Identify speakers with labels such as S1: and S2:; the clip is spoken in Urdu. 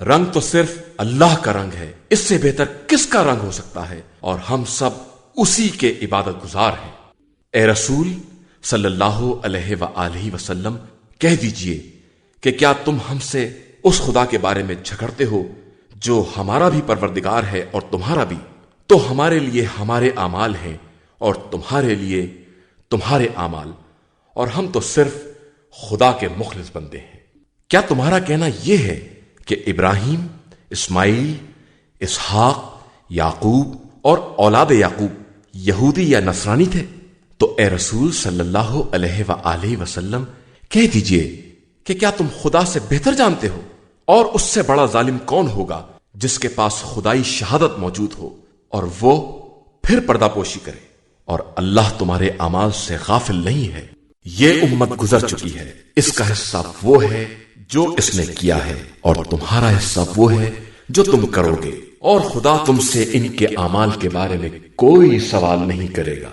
S1: رنگ تو صرف اللہ کا رنگ ہے، اس سے بہتر کس کا رنگ ہو سکتا ہے، اور ہم سب اسی کے عبادت گزار ہیں۔ اے رسول صلی اللہ علیہ وآلہ وسلم، کہہ دیجئے کہ کیا تم ہم سے اس خدا کے بارے میں جھگڑتے ہو جو ہمارا بھی پروردگار ہے اور تمہارا بھی؟ تو ہمارے لیے ہمارے اعمال ہیں اور تمہارے لیے تمہارے اعمال، اور ہم تو صرف خدا کے مخلص بندے ہیں۔ کیا تمہارا کہنا یہ ہے کہ ابراہیم، اسماعیل، اسحاق، یعقوب اور اولاد یعقوب یہودی یا نصرانی تھے؟ تو اے رسول صلی اللہ علیہ وآلہ وسلم، کہہ دیجئے کہ کیا تم خدا سے بہتر جانتے ہو؟ اور اس سے بڑا ظالم کون ہوگا جس کے پاس خدائی شہادت موجود ہو اور وہ پھر پردہ پوشی کرے، اور اللہ تمہارے اعمال سے غافل نہیں ہے۔ یہ امت گزر چکی ہے، اس کا حصہ وہ ہے جو اس نے کیا ہے، اور تمہارا حصہ وہ ہے جو تم کرو گے، اور خدا تم سے ان کے اعمال کے بارے میں کوئی سوال نہیں کرے گا۔